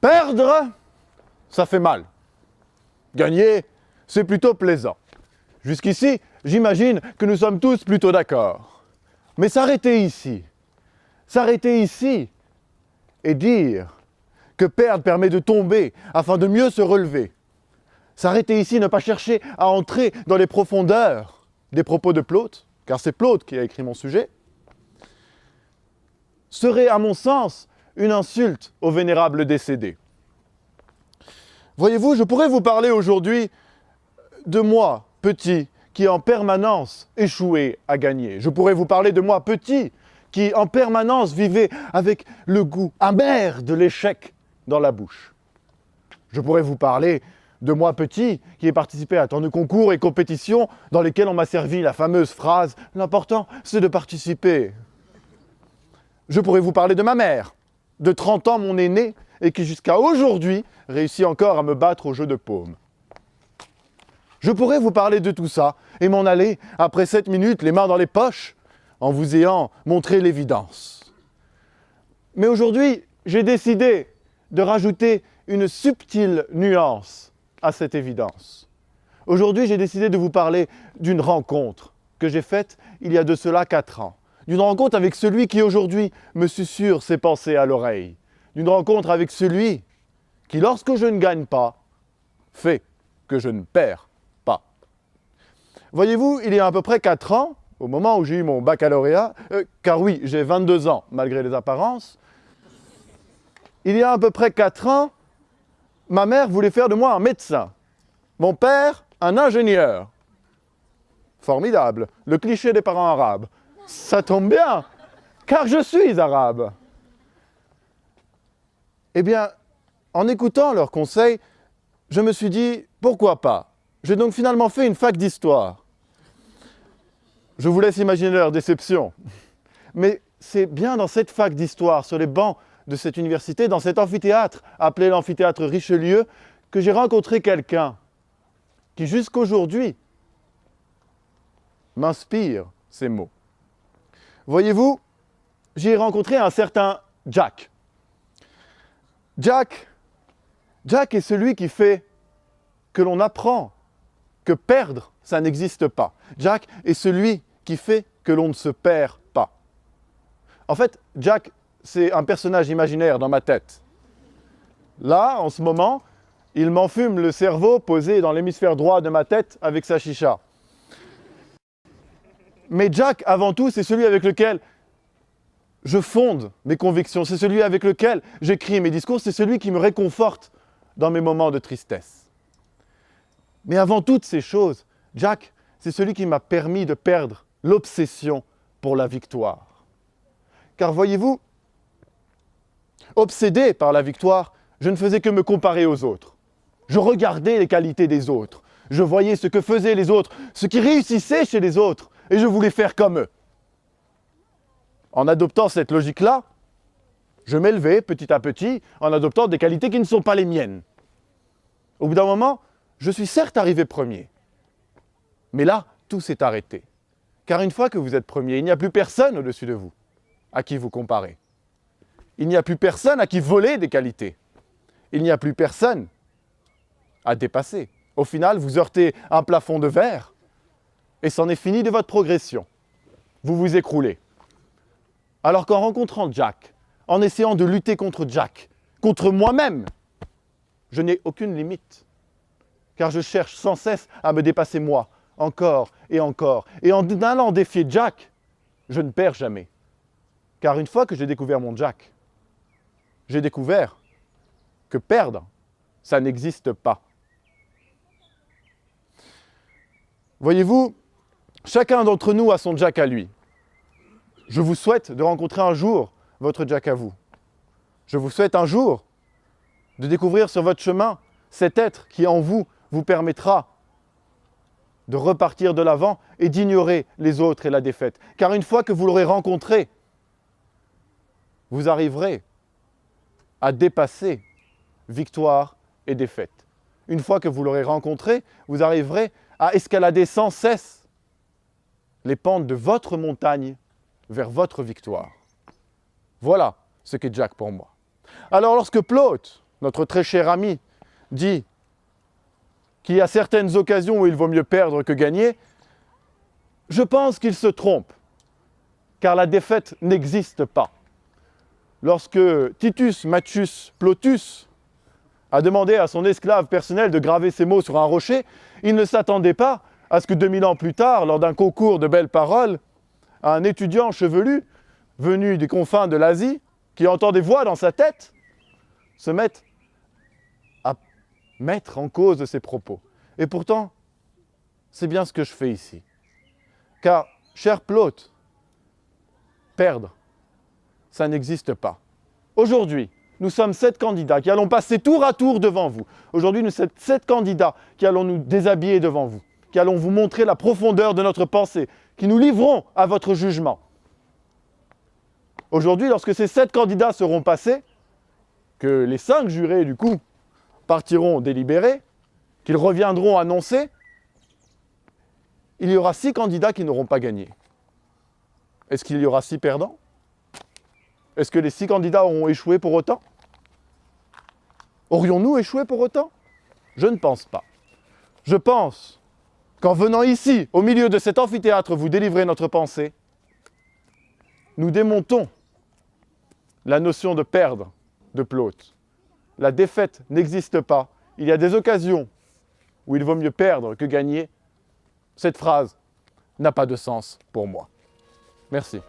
Perdre, ça fait mal. Gagner, c'est plutôt plaisant. Jusqu'ici, j'imagine que nous sommes tous plutôt d'accord. Mais s'arrêter ici et dire que perdre permet de tomber afin de mieux se relever. S'arrêter ici, ne pas chercher à entrer dans les profondeurs des propos de Plaute, car c'est Plaute qui a écrit mon sujet, serait à mon sens une insulte au vénérable décédé. Voyez-vous, je pourrais vous parler aujourd'hui de moi, petit, qui en permanence échouait à gagner. Je pourrais vous parler de moi, petit, qui en permanence vivait avec le goût amer de l'échec dans la bouche. Je pourrais vous parler de moi petit, qui ai participé à tant de concours et compétitions dans lesquels on m'a servi la fameuse phrase « L'important, c'est de participer ». Je pourrais vous parler de ma mère, de 30 ans mon aînée, et qui jusqu'à aujourd'hui réussit encore à me battre au jeu de paume. Je pourrais vous parler de tout ça et m'en aller, après 7 minutes, les mains dans les poches, en vous ayant montré l'évidence. Mais aujourd'hui, j'ai décidé de rajouter une subtile nuance à cette évidence. Aujourd'hui, j'ai décidé de vous parler d'une rencontre que j'ai faite il y a de cela 4 ans. D'une rencontre avec celui qui aujourd'hui me susurre ses pensées à l'oreille. D'une rencontre avec celui qui, lorsque je ne gagne pas, fait que je ne perds pas. Voyez-vous, il y a à peu près 4 ans, au moment où j'ai eu mon baccalauréat, car oui, j'ai 22 ans malgré les apparences, il y a à peu près 4 ans, ma mère voulait faire de moi un médecin. Mon père, un ingénieur. Formidable, le cliché des parents arabes. Ça tombe bien, car je suis arabe. Eh bien, en écoutant leurs conseils, je me suis dit, pourquoi pas? J'ai donc finalement fait une fac d'histoire. Je vous laisse imaginer leur déception. Mais c'est bien dans cette fac d'histoire, sur les bancs de cette université, dans cet amphithéâtre, appelé l'amphithéâtre Richelieu, que j'ai rencontré quelqu'un qui, jusqu'aujourd'hui, m'inspire ces mots. Voyez-vous, j'ai rencontré un certain Jack. Jack est celui qui fait que l'on apprend que perdre, ça n'existe pas. Jack est celui qui fait que l'on ne se perd pas. En fait, Jack, c'est un personnage imaginaire dans ma tête. Là, en ce moment, il m'enfume le cerveau posé dans l'hémisphère droit de ma tête avec sa chicha. Mais Jack, avant tout, c'est celui avec lequel je fonde mes convictions, c'est celui avec lequel j'écris mes discours, c'est celui qui me réconforte dans mes moments de tristesse. Mais avant toutes ces choses, Jack, c'est celui qui m'a permis de perdre l'obsession pour la victoire. Car voyez-vous, obsédé par la victoire, je ne faisais que me comparer aux autres. Je regardais les qualités des autres. Je voyais ce que faisaient les autres, ce qui réussissait chez les autres, et je voulais faire comme eux. En adoptant cette logique-là, je m'élevais petit à petit en adoptant des qualités qui ne sont pas les miennes. Au bout d'un moment, je suis certes arrivé premier. Mais là, tout s'est arrêté. Car une fois que vous êtes premier, il n'y a plus personne au-dessus de vous à qui vous comparer. Il n'y a plus personne à qui voler des qualités. Il n'y a plus personne à dépasser. Au final, vous heurtez un plafond de verre et c'en est fini de votre progression. Vous vous écroulez. Alors qu'en rencontrant Jack, en essayant de lutter contre Jack, contre moi-même, je n'ai aucune limite. Car je cherche sans cesse à me dépasser moi, encore et encore. Et en allant défier Jack, je ne perds jamais. Car une fois que j'ai découvert mon Jack, j'ai découvert que perdre, ça n'existe pas. Voyez-vous, chacun d'entre nous a son Jack à lui. Je vous souhaite de rencontrer un jour votre Jack à vous. Je vous souhaite un jour de découvrir sur votre chemin cet être qui en vous vous permettra de repartir de l'avant et d'ignorer les autres et la défaite. Car une fois que vous l'aurez rencontré, vous arriverez à dépasser victoire et défaite. Une fois que vous l'aurez rencontré, vous arriverez à escalader sans cesse les pentes de votre montagne vers votre victoire. Voilà ce qu'est Jack pour moi. Alors lorsque Plaute notre très cher ami, dit qu'il y a certaines occasions où il vaut mieux perdre que gagner, je pense qu'il se trompe, car la défaite n'existe pas. Lorsque Titus Matius Plotus a demandé à son esclave personnel de graver ces mots sur un rocher, il ne s'attendait pas à ce que 2000 ans plus tard, lors d'un concours de belles paroles, un étudiant chevelu, venu des confins de l'Asie, qui entend des voix dans sa tête, se mette à mettre en cause de ses propos. Et pourtant, c'est bien ce que je fais ici. Car, cher Plaute, perdre, ça n'existe pas. Aujourd'hui, nous sommes 7 candidats qui allons passer tour à tour devant vous. Aujourd'hui, nous sommes 7 candidats qui allons nous déshabiller devant vous, qui allons vous montrer la profondeur de notre pensée, qui nous livrons à votre jugement. Aujourd'hui, lorsque ces 7 candidats seront passés, que les 5 jurés, du coup, partiront délibérer, qu'ils reviendront annoncer, il y aura 6 candidats qui n'auront pas gagné. Est-ce qu'il y aura 6 perdants? Est-ce que les 6 candidats auront échoué pour autant? Aurions-nous échoué pour autant? Je ne pense pas. Je pense qu'en venant ici, au milieu de cet amphithéâtre, vous délivrer notre pensée, nous démontons la notion de perdre de Plaute. La défaite n'existe pas. Il y a des occasions où il vaut mieux perdre que gagner. Cette phrase n'a pas de sens pour moi. Merci.